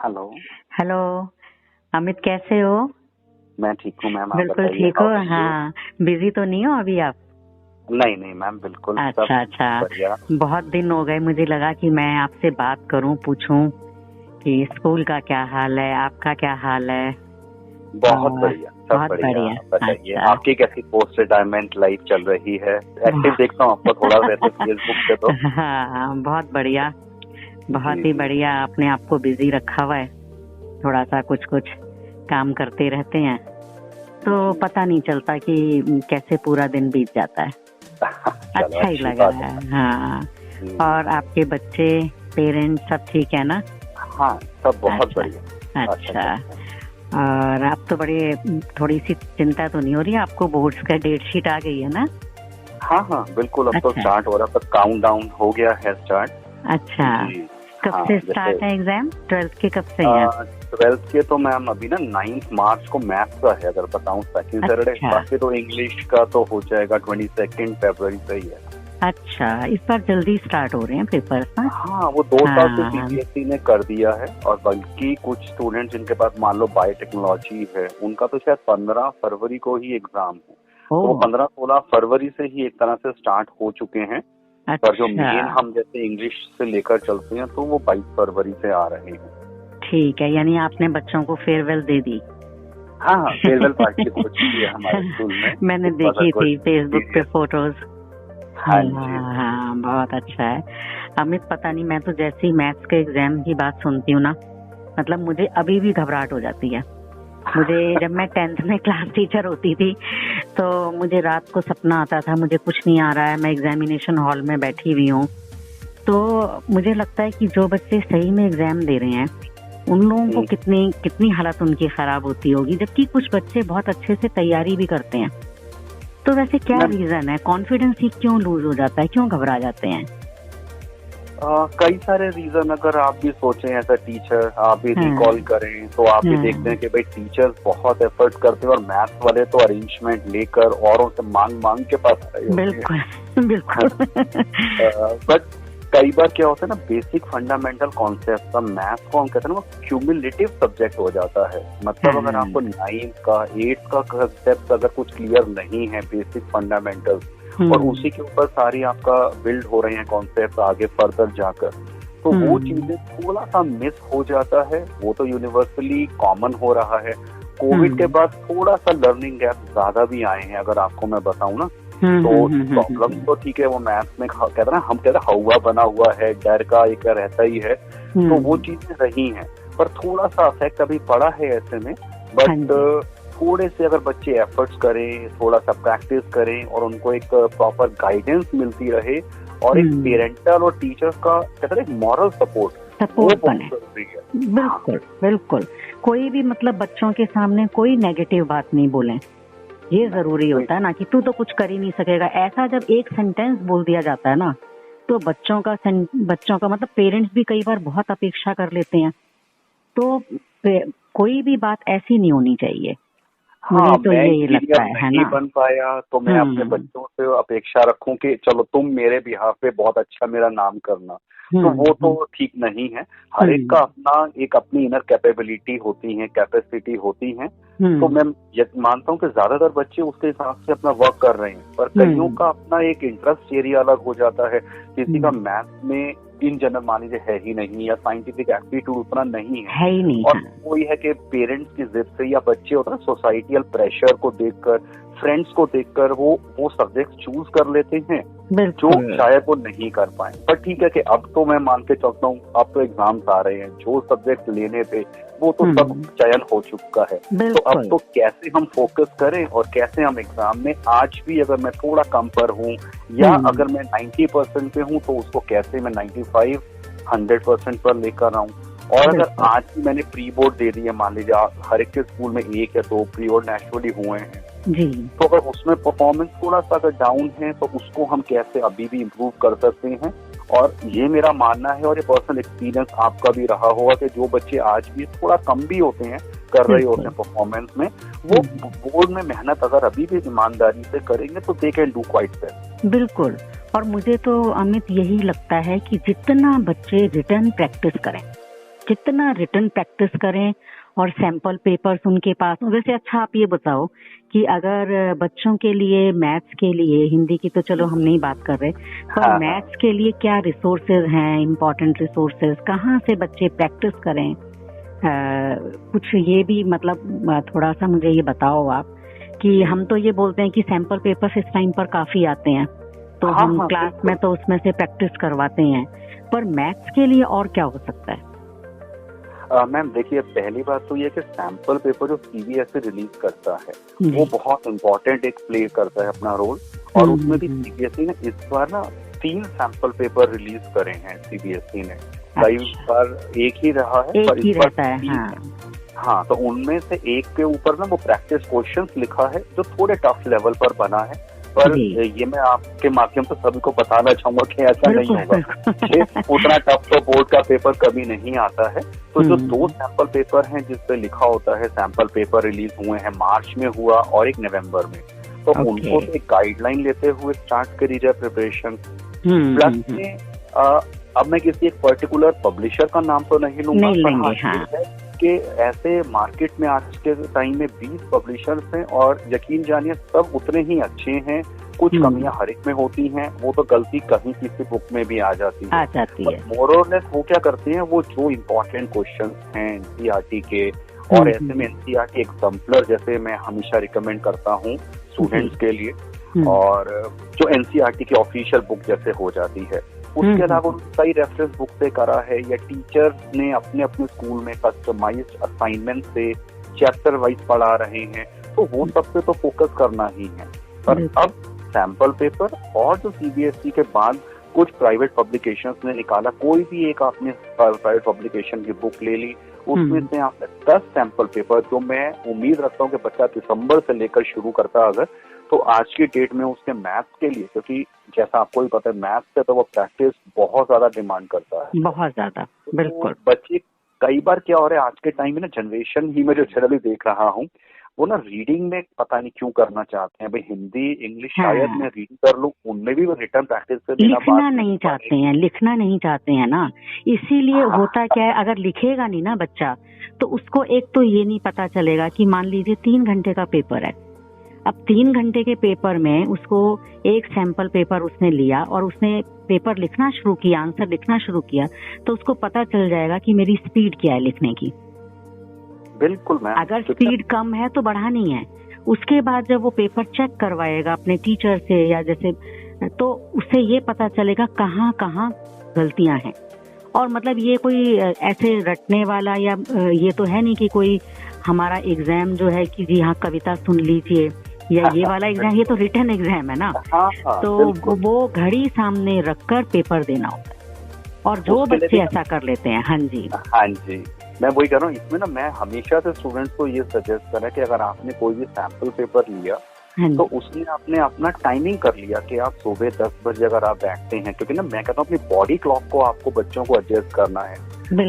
Hello. Hello. Amit कैसे हो? मैं ठीक हूँ मैम, आप बिल्कुल बताइए। ठीक हो? हाँ, बिजी तो नहीं हो अभी आप? नहीं नहीं मैम, बिल्कुल सब अच्छा। बढ़िया। बहुत दिन हो गए, मुझे लगा कि मैं आपसे बात करूं, पूछूं कि स्कूल का क्या हाल है, आपका क्या हाल है। बहुत बढ़िया, सब बहुत बढ़िया। बढ़िया। आप बताइए, अच्छा। आपकी कैसी पोस्ट रिटायरमेंट लाइफ चल रही है? एक्टिव देखता हूँ आपको थोड़ा वैसे फेसबुक पे तो। हाँ, बहुत बढ़िया, बहुत जी ही जी। बढ़िया। अपने आप को बिजी रखा हुआ है, थोड़ा सा कुछ कुछ काम करते रहते हैं तो जी। पता नहीं चलता कि कैसे पूरा दिन बीत जाता है। चलो, अच्छा ही अच्छी लगा बात है। है। हाँ। जी। और आपके बच्चे, पेरेंट्स सब ठीक है ना? हाँ, सब बहुत अच्छा। बढ़िया। अच्छा। चल रहा है। और आप तो बड़े, थोड़ी सी चिंता तो नहीं हो रही आपको? बोर्ड्स का डेट शीट आ गई है ना? हाँ हाँ बिल्कुल, अब तो अच्छा। स्टार्ट हो रहा है, काउंट डाउन हो गया है स्टार्ट। अच्छा। जी। कब हाँ, से स्टार्ट है एग्जाम? 12th के कब से हैं? 12th के तो मैम अभी ना 9 मार्च को मैथ्स का है, अगर बताऊं सेकंड सैटरडे। अच्छा। बाकी तो इंग्लिश का तो हो जाएगा 22 फरवरी से ही है। अच्छा, इस बार जल्दी स्टार्ट हो रहे हैं पेपर्स ना? हाँ, वो 2 साल से हाँ। सीबीएसई ने कर दिया है, और बल्कि कुछ स्टूडेंट्स जिनके पास मान लो बायोटेक्नोलॉजी है, उनका तो शायद 15 फरवरी को ही एग्जाम है। तो वो 15-16 फरवरी से ही एक तरह से स्टार्ट हो चुके हैं। पर जो अच्छा। मेन हम जैसे इंग्लिश से लेकर चलते हैं तो वो 22 फरवरी से आ रहे हैं। ठीक है, यानी आपने बच्चों को फेयरवेल दे दी? हाँ हाँ, फेयरवेल पार्टी हो चुकी है हमारे स्कूल में। मैंने देखी थी फेसबुक पे फोटोज। हाँ जी। हाँ, बहुत अच्छा है। अमित, पता नहीं, मैं तो जैसे ही मैथ्स के एग्जाम की बात सुनती हूँ ना, मतलब मुझे अभी भी घबराहट हो जाती है। मुझे जब मैं 10th में क्लास टीचर होती थी तो मुझे रात को सपना आता था, मुझे कुछ नहीं आ रहा है, मैं एग्जामिनेशन हॉल में बैठी हुई हूँ, तो मुझे लगता है कि जो बच्चे सही में एग्जाम दे रहे हैं उन लोगों को कितनी कितनी हालत उनकी खराब होती होगी, जबकि कुछ बच्चे बहुत अच्छे से तैयारी भी करते हैं। तो वैसे क्या रीजन है? कॉन्फिडेंस ही क्यों लूज हो जाता है, क्यों घबरा जाते हैं? कई सारे रीजन, अगर आप भी सोचें एज अ टीचर, आप भी रिकॉल करें तो आप भी देखते हैं कि भाई टीचर्स बहुत एफर्ट करते हैं, और मैथ्स वाले तो अरेंजमेंट लेकर औरों से मांग मांग के पास आए होते हैं। बिल्कुल। बट कई बार क्या होता है ना, बेसिक फंडामेंटल कॉन्सेप्ट का मैथ्स को हम कहते हैं ना, वो क्यूमुलेटिव सब्जेक्ट हो जाता है। मतलब अगर आपको 9th का 8th का कॉन्सेप्ट अगर कुछ क्लियर नहीं है, बेसिक फंडामेंटल, और उसी के ऊपर सारी आपका बिल्ड हो रहे हैं कॉन्सेप्ट आगे फर्दर जाकर, तो वो चीजें थोड़ा सा मिस हो जाता है। वो तो यूनिवर्सली कॉमन हो रहा है। कोविड के बाद थोड़ा सा लर्निंग गैप ज्यादा भी आए हैं, अगर आपको मैं बताऊं ना। तो प्रॉब्लम तो ठीक है, वो मैथ्स में कहते हैं ना, हम कहते हैं हवा बना हुआ है, डर का एक रहता ही है, तो वो चीजें रही हैं। पर थोड़ा सा अफेक्ट अभी पड़ा है ऐसे में। बट थोड़े से अगर बच्चे एफर्ट्स करें, थोड़ा सा प्रैक्टिस करें, और उनको एक प्रॉपर गाइडेंस मिलती रहे, और एक पेरेंटल और टीचर्स का कहते हैं मॉरल सपोर्ट बने। बिल्कुल बिल्कुल। कोई भी मतलब बच्चों के सामने कोई नेगेटिव बात नहीं बोलें, ये जरूरी होता है ना, कि तू तो कुछ कर ही नहीं सकेगा। ऐसा जब एक सेंटेंस बोल दिया जाता है ना, तो बच्चों का मतलब पेरेंट्स भी कई बार बहुत अपेक्षा कर लेते हैं। तो कोई भी बात ऐसी नहीं होनी चाहिए। हाँ, तो मैं यही लगता है नहीं ना? बन पाया तो मैं अपने बच्चों से अपेक्षा रखूं कि चलो तुम मेरे बिहाफ पे बहुत अच्छा मेरा नाम करना, तो वो तो ठीक नहीं है। हर एक का अपना एक अपनी इनर कैपेबिलिटी होती है, कैपेसिटी होती है। तो मैं मानता हूँ कि ज्यादातर बच्चे उसके हिसाब से अपना वर्क कर रहे हैं, पर कईयों का अपना एक इंटरेस्ट एरिया अलग हो जाता है। किसी का मैथ में इन जनरल मान लीजिए है ही नहीं, या साइंटिफिक एप्टीट्यूड उतना नहीं है ही नहीं, और वो ये है कि पेरेंट्स की जिद से, या बच्चे होता है सोसाइटियल प्रेशर को देखकर, फ्रेंड्स को देखकर वो सब्जेक्ट चूज कर लेते हैं जो शायद वो नहीं कर पाए। पर ठीक है कि अब तो मैं मान के चलता हूँ, अब तो एग्जाम्स आ रहे हैं, जो सब्जेक्ट लेने थे वो तो सब चयन हो चुका है। तो अब तो कैसे हम फोकस करें, और कैसे हम एग्जाम में आज भी अगर मैं थोड़ा कम पर हूँ, या अगर मैं 90% पे हूँ, तो उसको कैसे मैं 95-100% पर लेकर आऊँ। और अगर आज भी मैंने प्री बोर्ड दे दी है, मान लीजिए हर एक के स्कूल में 1 या 2 प्री बोर्ड नेचुरली हुए हैं जी, तो अगर उसमें परफॉर्मेंस थोड़ा सा अगर डाउन है, तो उसको हम कैसे अभी भी इम्प्रूव कर सकते हैं। और ये मेरा मानना है, और ये पर्सनल एक्सपीरियंस आपका भी रहा होगा, कि जो बच्चे आज भी थोड़ा कम भी होते हैं, कर रहे होते हैं परफॉर्मेंस में, वो बोर्ड में मेहनत अगर अभी भी ईमानदारी से करेंगे तो they can do quite well. बिल्कुल। और मुझे तो अमित यही लगता है कि जितना बच्चे रिटर्न प्रैक्टिस करें, कितना रिटन प्रैक्टिस करें और सैंपल पेपर्स उनके पास हो। वैसे अच्छा आप ये बताओ कि अगर बच्चों के लिए मैथ्स के लिए, हिंदी की तो चलो हम नहीं बात कर रहे, पर मैथ्स के लिए क्या रिसोर्सेज हैं, इम्पोर्टेंट रिसोर्सेज, कहाँ से बच्चे प्रैक्टिस करें? कुछ ये भी मतलब थोड़ा सा मुझे ये बताओ आप कि हम तो ये बोलते हैं कि सैंपल पेपर्स इस टाइम पर काफी आते हैं, तो हम क्लास में तो उसमें से प्रैक्टिस करवाते हैं, पर मैथ्स के लिए और क्या हो सकता है? मैम देखिए, पहली बात तो ये कि सैंपल पेपर जो सीबीएसई रिलीज करता है वो बहुत इम्पोर्टेंट एक प्ले करता है अपना रोल। और उसमें भी सीबीएसई ने इस बार ना 3 सैंपल पेपर रिलीज करे हैं सीबीएसई ने। कई बार एक ही रहा है, पर इस बार हाँ, तो उनमें से एक के ऊपर ना वो प्रैक्टिस क्वेश्चंस लिखा है जो थोड़े टफ लेवल पर बना है। पर ये मैं आपके माध्यम से सभी को बताना चाहूंगा कि ऐसा नहीं होगा, उतना टफ तो बोर्ड का पेपर कभी नहीं आता है। तो जो 2 सैंपल पेपर हैं जिसपे लिखा होता है, सैंपल पेपर रिलीज हुए हैं, मार्च में हुआ और एक नवंबर में, तो उनको एक गाइडलाइन लेते हुए स्टार्ट करी जाए प्रिपरेशन। प्लस में अब मैं किसी एक पर्टिकुलर पब्लिशर का नाम तो नहीं लूंगा, कि ऐसे मार्केट में आज के टाइम में 20 पब्लिशर्स हैं और यकीन जानिए सब उतने ही अच्छे हैं। कुछ कमियां हर एक में होती हैं, वो तो गलती कहीं किसी बुक में भी आ जाती है। मोर और लेस वो क्या करते हैं, वो जो इम्पोर्टेंट क्वेश्चंस हैं एनसीईआरटी के, और ऐसे में एनसीईआरटी एग्जाम्पलर जैसे मैं हमेशा रिकमेंड करता हूँ स्टूडेंट्स के लिए, और जो एनसीईआरटी की ऑफिशियल बुक जैसे हो जाती है। उसके अलावा कई रेफरेंस बुक से करा है, या टीचर ने अपने अपने स्कूल में कस्टमाइज्ड असाइनमेंट से चैप्टर वाइज पढ़ा रहे हैं, तो वो सब पे तो फोकस करना ही है। पर अब सैंपल पेपर और जो सीबीएसई के बाद कुछ प्राइवेट पब्लिकेशंस ने निकाला, कोई भी एक आपने प्राइवेट पब्लिकेशन की बुक ले ली, उसमें से आपने 10 सैंपल पेपर, जो मैं उम्मीद रखता हूँ कि बच्चा दिसंबर से लेकर शुरू करता अगर, तो आज की डेट में उसके मैथ्स के लिए, क्योंकि जैसा आपको भी पता है मैथ्स से तो वो प्रैक्टिस बहुत ज्यादा डिमांड करता है, बहुत ज्यादा। बिल्कुल। तो बच्चे कई बार क्या हो रहा है आज के टाइम में ना, जनरेशन ही मैं जो जनरली देख रहा हूँ, वो ना रीडिंग में पता नहीं क्यों करना चाहते हैं। भाई हिंदी इंग्लिश शायद मैं रीड कर लूं, उनमें भी वो रिटर्न प्रैक्टिस से लिखना नहीं चाहते हैं, लिखना नहीं चाहते हैं ना, इसीलिए होता क्या है, अगर लिखेगा नहीं ना बच्चा, तो उसको एक तो ये नहीं पता चलेगा कि मान लीजिए 3 घंटे का पेपर है, अब 3 घंटे के पेपर में उसको एक सैंपल पेपर उसने लिया और उसने पेपर लिखना शुरू किया, आंसर लिखना शुरू किया, तो उसको पता चल जाएगा कि मेरी स्पीड क्या है लिखने की। बिल्कुल मैम। अगर स्पीड कम है तो बढ़ानी है। उसके बाद जब वो पेपर चेक करवाएगा अपने टीचर से या जैसे, तो उससे ये पता चलेगा कहाँ कहाँ गलतियां हैं। और मतलब ये कोई ऐसे रटने वाला या ये तो है नहीं कि कोई हमारा एग्जाम जो है कि जी हाँ कविता सुन लीजिए या ये वाला एग्जाम, ये तो रिटन एग्जाम है ना। तो वो घड़ी सामने रखकर पेपर देना होता है, और जो बच्चे ऐसा कर लेते हैं। हाँ जी, हाँ जी, मैं वही कर रहा हूँ। इसमें ना मैं हमेशा से स्टूडेंट्स को ये सजेस्ट करा कि अगर आपने कोई भी सैंपल पेपर लिया तो उसमें आपने अपना टाइमिंग कर लिया कि आप सुबह 10 बजे अगर आप बैठते हैं, क्योंकि ना मैं कहता हूँ अपनी बॉडी क्लॉक को आपको बच्चों को एडजस्ट करना है।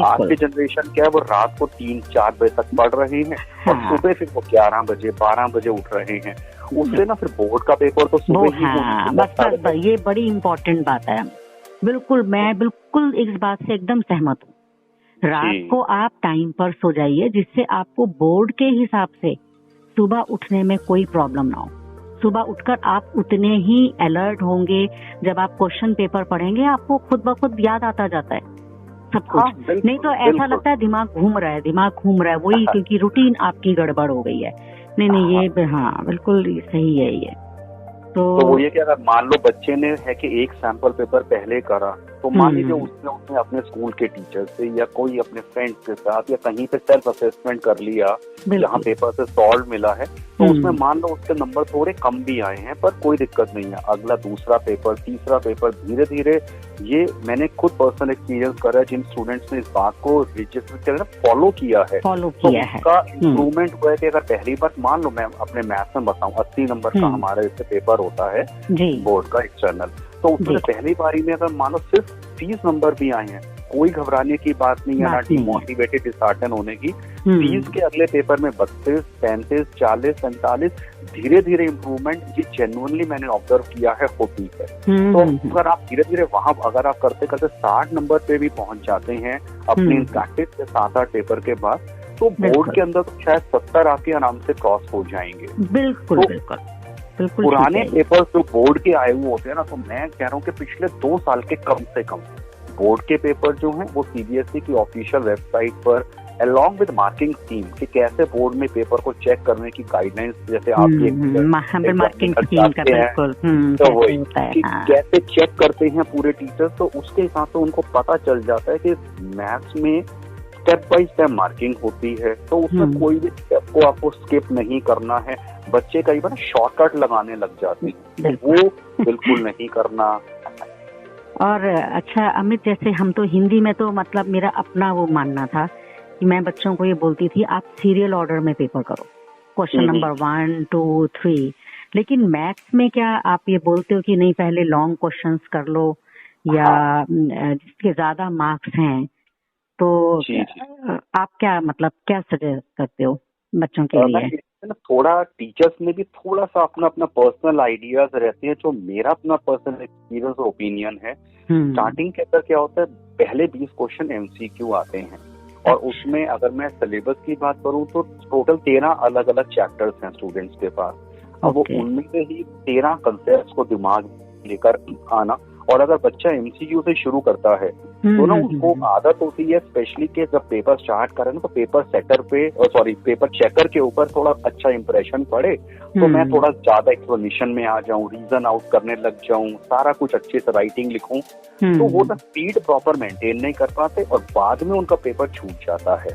आज की जनरेशन क्या है, वो रात को 3-4 बजे तक पढ़ रहे हैं और सुबह फिर वो 11 बजे 12 बजे उठ रहे हैं। उससे ना फिर बोर्ड का पेपर तो सुबह ही। बस ये बड़ी इम्पोर्टेंट बात है। बिल्कुल, मैं बिल्कुल इस बात से एकदम सहमत हूँ। रात को आप टाइम पर सो जाइए, जिससे आपको बोर्ड के हिसाब से सुबह उठने में कोई प्रॉब्लम ना हो। सुबह उठकर आप उतने ही अलर्ट होंगे, जब आप क्वेश्चन पेपर पढ़ेंगे आपको खुद ब खुद याद आता जाता है सब कुछ। नहीं तो ऐसा लगता है दिमाग घूम रहा है, वही क्योंकि रूटीन आपकी गड़बड़ हो गई है। नहीं ये हाँ बिल्कुल सही है ये। तो वो ये कि अगर मान लो बच्चे ने है कि एक सैंपल पेपर पहले करा, तो मान लीजिए उसने अपने स्कूल के टीचर से या कोई अपने फ्रेंड्स के साथ या कहीं पे सेल्फ असेसमेंट कर लिया जहाँ पेपर से सॉल्व मिला है, तो उसमें मान लो उसके नंबर थोड़े कम भी आए हैं, पर कोई दिक्कत नहीं है। अगला दूसरा पेपर, तीसरा पेपर, धीरे धीरे, ये मैंने खुद पर्सनल एक्सपीरियंस करा है। जिन स्टूडेंट्स ने इस बात को रजिस्टर फॉलो किया है तो उसका इम्प्रूवमेंट हुआ है कि अगर पहली बार मान लो मैं अपने मैथ्स में बताऊं 80 नंबर का हमारा इससे पेपर होता है बोर्ड का एक्सटर्नल, तो उसमें पहली बारी में अगर मान लो सिर्फ 30 नंबर भी आए हैं कोई घबराने की बात नहीं है, ना डिमोटिवेटेड डिसहार्टन होने की। 20 के अगले पेपर में 32, 35, 40, 45 धीरे धीरे इम्प्रूवमेंट, ये जेन्युइनली मैंने ऑब्जर्व किया है, होती है। तो अगर आप धीरे धीरे वहां अगर आप करते करते 60 नंबर पे भी पहुंच जाते हैं अपनी प्रैक्टिस के 7-8 पेपर के बाद, तो बोर्ड के अंदर तो शायद 70 आपके आराम से क्रॉस हो जाएंगे। बिल्कुल तो बिल्कुल बिल्कुल। पुराने पेपर जो बोर्ड के आए हुए होते हैं ना, तो मैं कह रहा हूँ कि पिछले 2 साल के कम से कम बोर्ड के पेपर जो हैं वो सीबीएसई की ऑफिशियल वेबसाइट पर अलॉन्ग विद मार्किंग स्कीम कि कैसे बोर्ड में पेपर को चेक करने की गाइडलाइंस, जैसे आपकी मार्किंग स्कीम का बिल्कुल तो वही कैसे चेक करते हैं पूरे टीचर्स, तो उसके हिसाब से उनको पता चल जाता है कि मैथ्स में स्टेप बाय स्टेप मार्किंग होती है, तो उसमें कोई भी स्टेप को आपको स्किप नहीं करना है। बच्चे कई बार शॉर्टकट लगाने लग जाते हैं, तो वो बिल्कुल नहीं करना। और अच्छा अमित, जैसे हम तो हिंदी में तो मतलब मेरा अपना वो मानना था कि मैं बच्चों को ये बोलती थी आप सीरियल ऑर्डर में पेपर करो, क्वेश्चन नंबर 1, 2, 3। लेकिन मैथ्स में क्या आप ये बोलते हो कि नहीं पहले लॉन्ग क्वेश्चंस कर लो, या जिसके ज्यादा मार्क्स हैं, तो आप क्या मतलब क्या सजेस्ट करते हो बच्चों के लिए? थोड़ा टीचर्स में भी थोड़ा सा अपना अपना पर्सनल आइडियाज रहते हैं, जो मेरा अपना पर्सनल एक्सपीरियंस ओपिनियन है। स्टार्टिंग के अंदर क्या होता है, पहले 20 क्वेश्चन एमसीक्यू आते हैं, और उसमें अगर मैं सिलेबस की बात करूं तो टोटल 13 अलग अलग चैप्टर्स हैं स्टूडेंट्स के पास। अब वो उनमें से ही 13 कंसेप्ट को दिमाग लेकर आना, और अगर बच्चा एमसीक्यू से शुरू करता है तो ना उसको आदत होती है, स्पेशली कि जब पेपर स्टार्ट करें ना, तो पेपर सेटर पे पेपर चेकर के ऊपर थोड़ा अच्छा इंप्रेशन पड़े, तो मैं थोड़ा ज्यादा एक्सप्लेनेशन में आ जाऊं, रीजन आउट करने लग जाऊं, सारा कुछ अच्छे से राइटिंग लिखूं, तो वो ना स्पीड प्रॉपर मेंटेन नहीं कर पाते और बाद में उनका पेपर छूट जाता है।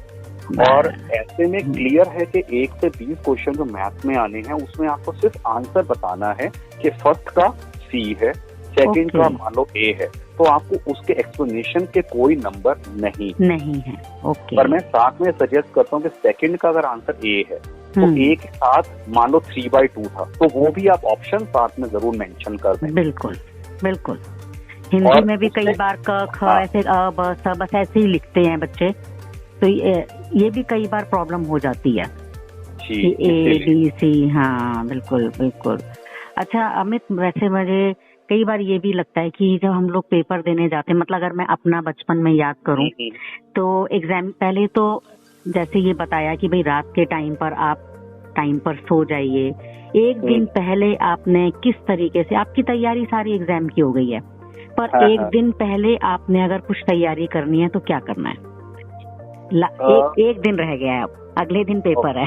और ऐसे में क्लियर है कि 1 से 20 क्वेश्चन जो मैथ में आने हैं उसमें आपको सिर्फ आंसर बताना है कि फर्स्ट का सी है, सेकंड का मान लो ए है, तो आपको उसके एक्सप्लेनेशन के कोई नंबर नहीं है। पर मैं साथ में सजेस्ट करता हूँ कि सेकंड का अगर आंसर ए है तो ए के साथ मान लो 3/2 था, तो वो भी आप ऑप्शन साथ में जरूर मेंशन कर दें। बिल्कुल बिल्कुल। हिंदी में भी कई बार क ख ऐसे अ ब स बस ऐसे ही लिखते हैं बच्चे, तो ये भी कई बार प्रॉब्लम हो जाती है कि ए बी सी। हाँ बिल्कुल बिल्कुल। अच्छा अमित, वैसे मुझे कई बार ये भी लगता है कि जब हम लोग पेपर देने जाते हैं, मतलब अगर मैं अपना बचपन में याद करूं तो एग्जाम पहले तो जैसे ये बताया कि भाई रात के टाइम पर आप टाइम पर सो जाइए, एक दिन पहले आपने किस तरीके से आपकी तैयारी सारी एग्जाम की हो गई है, पर एक दिन पहले आपने अगर कुछ तैयारी करनी है तो क्या करना है? एक दिन रह गया है, अब अगले दिन पेपर है।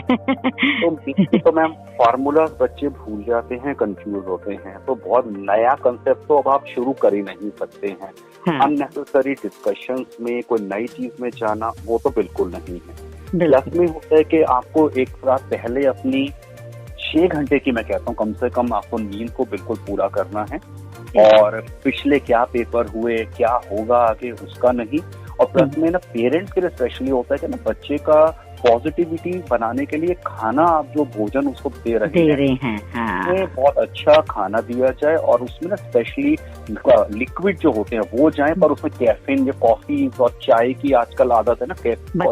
तो मैम फार्मूला बच्चे भूल जाते हैं, कंफ्यूज होते हैं, तो बहुत नया कंसेप्ट तो अब आप शुरू कर ही नहीं सकते हैं। अननेसेसरी डिस्कशंस में कोई नई चीज में जाना वो तो बिल्कुल नहीं है। प्लस में होता है कि आपको एक रात पहले अपनी 6 घंटे की, मैं कहता हूँ कम से कम आपको नींद को बिल्कुल पूरा करना है, और पिछले क्या पेपर हुए, क्या होगा आगे, उसका नहीं। और प्लस में ना पेरेंट्स के लिए स्पेशली होता है कि ना बच्चे का पॉजिटिविटी बनाने के लिए खाना आप जो भोजन उसको दे रहे हैं हाँ। बहुत अच्छा खाना दिया जाए, और उसमें ना स्पेशली लिक्विड जो होते हैं वो जाए, पर उसमें कैफीन, ये कॉफी और चाय की आजकल आदत है ना, वो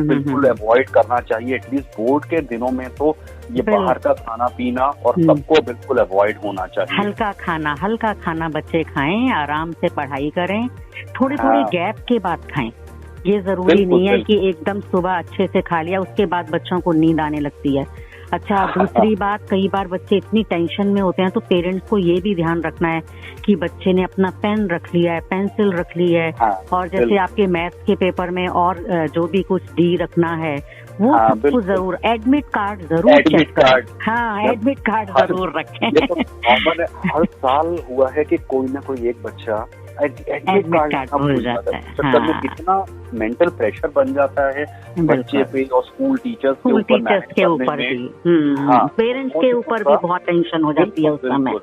बिल्कुल अवॉइड करना चाहिए। एटलीस्ट बोर्ड के दिनों में तो ये बाहर का खाना पीना और सबको बिल्कुल अवॉइड होना चाहिए। हल्का खाना बच्चे खाएं, आराम से पढ़ाई करें, थोड़ी गैप के बाद खाएं। ये जरूरी नहीं है कि एकदम सुबह अच्छे से खा लिया उसके बाद बच्चों को नींद आने लगती है। अच्छा दूसरी बात, कई बार बच्चे इतनी टेंशन में होते हैं तो पेरेंट्स को ये भी ध्यान रखना है कि बच्चे ने अपना पेन रख लिया है, पेंसिल रख ली है, और जैसे आपके मैथ्स के पेपर में और जो भी कुछ डी रखना है वो सबको जरूर, एडमिट कार्ड जरूर चेक करें। हाँ एडमिट कार्ड जरूर रखें। हर साल हुआ है कि कोई ना कोई एक बच्चा एडमिट कार्ड भूल जाता है। चक्कर में कितना मेंटल प्रेशर बन जाता है बच्चे पे और स्कूल टीचर्स के ऊपर भी, पेरेंट्स के ऊपर भी बहुत टेंशन हो जाती है उस समय।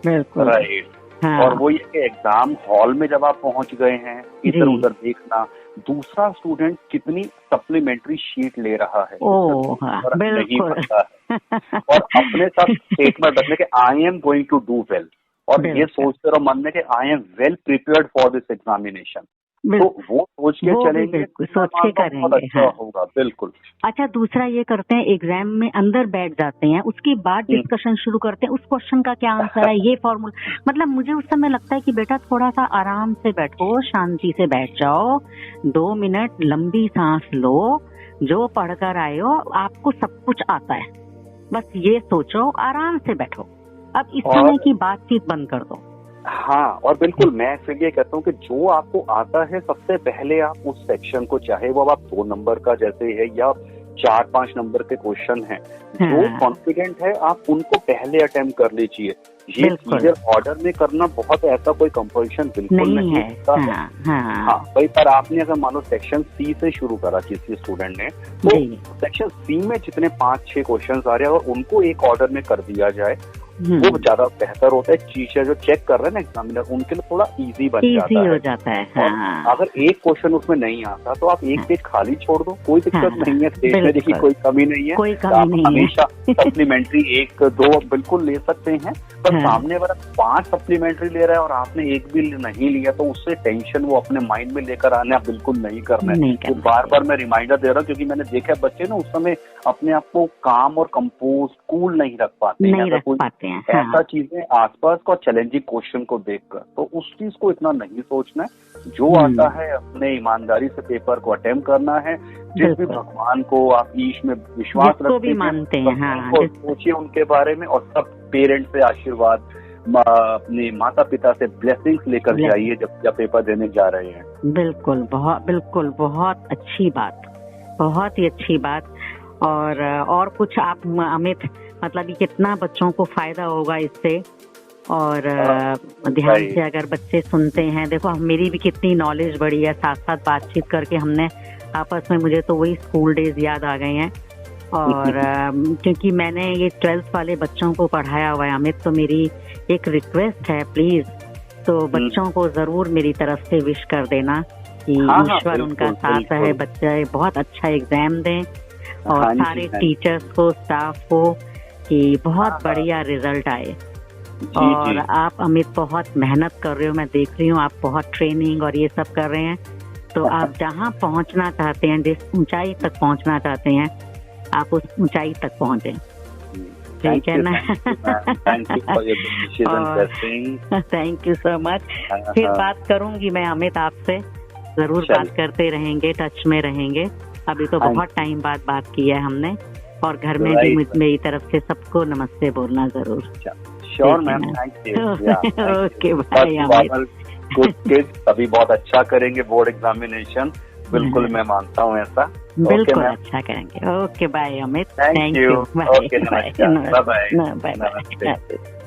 बिल्कुल राइट। और वो ये एग्जाम हॉल में जब आप पहुंच गए हैं, इधर उधर देखना, दूसरा स्टूडेंट कितनी सप्लीमेंट्री शीट ले रहा है नहीं पता है, और अपने साथ स्टेटमेंट रखने के I am going to do well, और ये सोचते रहो मन में कि I am well prepared for this examination. तो वो सोच के चलेंगे, बिल्कुल सोच के करेंगे, अच्छा होगा, बिल्कुल। अच्छा, दूसरा ये करते हैं, एग्जाम में अंदर बैठ जाते हैं, उसके बाद डिस्कशन शुरू करते हैं, उस क्वेश्चन का क्या आंसर है, ये फॉर्मूला, मतलब मुझे उस समय लगता है कि बेटा थोड़ा सा आराम से बैठो, शांति से बैठ जाओ, 2 मिनट लंबी सांस लो, जो पढ़कर आए हो आपको सब कुछ आता है, बस ये सोचो, आराम से बैठो, अब इस समय की बातचीत बंद कर दो। हाँ, और बिल्कुल मैं फिर ये कहता हूँ कि जो आपको आता है सबसे पहले आप उस सेक्शन को, चाहे वो आप 2 नंबर का जैसे है या 4-5 नंबर के क्वेश्चन हैं, जो कॉन्फिडेंट है आप उनको पहले अटेम्प्ट कर लीजिए। ये चीजें ऑर्डर में करना बहुत ऐसा कोई कंपल्शन बिल्कुल नहीं है। हाँ भाई, पर आपने अगर मान लो सेक्शन सी से शुरू करा किसी स्टूडेंट ने, तो सेक्शन सी में जितने 5-6 क्वेश्चन आ रहे हैं और उनको एक ऑर्डर में कर दिया जाए, वो ज्यादा बेहतर होता है। टीचर जो चेक कर रहे हैं ना एग्जामिनर, उनके लिए थोड़ा इजी बन जाता है। हाँ। अगर एक क्वेश्चन उसमें नहीं आता तो आप एक पेज खाली छोड़ दो, कोई दिक्कत नहीं है, स्टेशनरी की कोई कमी नहीं है, आप हमेशा सप्लीमेंट्री 1-2 बिल्कुल ले सकते हैं। पर सामने वाला 5 सप्लीमेंट्री ले रहा है और आपने एक भी नहीं लिया, तो उससे टेंशन वो अपने माइंड में लेकर आने आप बिल्कुल नहीं करना है। तो बार बार मैं रिमाइंडर दे रहा हूँ, क्योंकि मैंने देखा बच्चे ना उस समय अपने आप को काम और कंपोज कूल नहीं रख पाते हैं। ऐसा चीजें आसपास का चैलेंजिंग क्वेश्चन को देखकर, तो उस चीज को इतना नहीं सोचना है। जो आता है अपने ईमानदारी से पेपर को अटेम्प्ट करना है। जिस भी भगवान को आप ईश में विश्वास रखते हैं, मानते हैं, सोचिए उनके बारे में, और सब पेरेंट्स से आशीर्वाद, अपने माता पिता से ब्लेसिंग्स लेकर जाइए जब पेपर देने जा रहे हैं। बिल्कुल, बहुत अच्छी बात, बहुत ही अच्छी बात। और कुछ आप अमित, मतलब ये कितना बच्चों को फायदा होगा इससे, और ध्यान से अगर बच्चे सुनते हैं, देखो मेरी भी कितनी नॉलेज बढ़ी है, साथ साथ बातचीत करके हमने आपस में, मुझे तो वही स्कूल डेज याद आ गए हैं। और क्योंकि मैंने ये 12th वाले बच्चों को पढ़ाया हुआ है अमित, तो मेरी एक रिक्वेस्ट है, प्लीज तो बच्चों को जरूर मेरी तरफ से विश कर देना कि ईश्वर उनका साथ रहे, बच्चे बहुत अच्छा एग्जाम दें, और सारे टीचर्स को, स्टाफ को, कि बहुत बढ़िया रिजल्ट आए। और आप अमित बहुत मेहनत कर रहे हो, मैं देख रही हूँ, आप बहुत ट्रेनिंग और ये सब कर रहे हैं, तो आप जहाँ पहुँचना चाहते हैं, जिस ऊंचाई तक पहुँचना चाहते हैं, आप उस ऊंचाई तक पहुँचे, ठीक है ना? Thank you so much. फिर बात करूंगी मैं अमित आपसे, जरूर बात करते रहेंगे, टच में रहेंगे। अभी तो बहुत टाइम बाद बात की है हमने, और घर में भी मेरी तरफ से सबको नमस्ते बोलना जरूर। Sure ma'am, thank you. Okay bye Amit. Good kids अभी बहुत अच्छा करेंगे बोर्ड एग्जामिनेशन, बिल्कुल मैं मानता हूँ ऐसा। बिल्कुल अच्छा करेंगे। Okay bye Amit, thank you. Bye bye bye.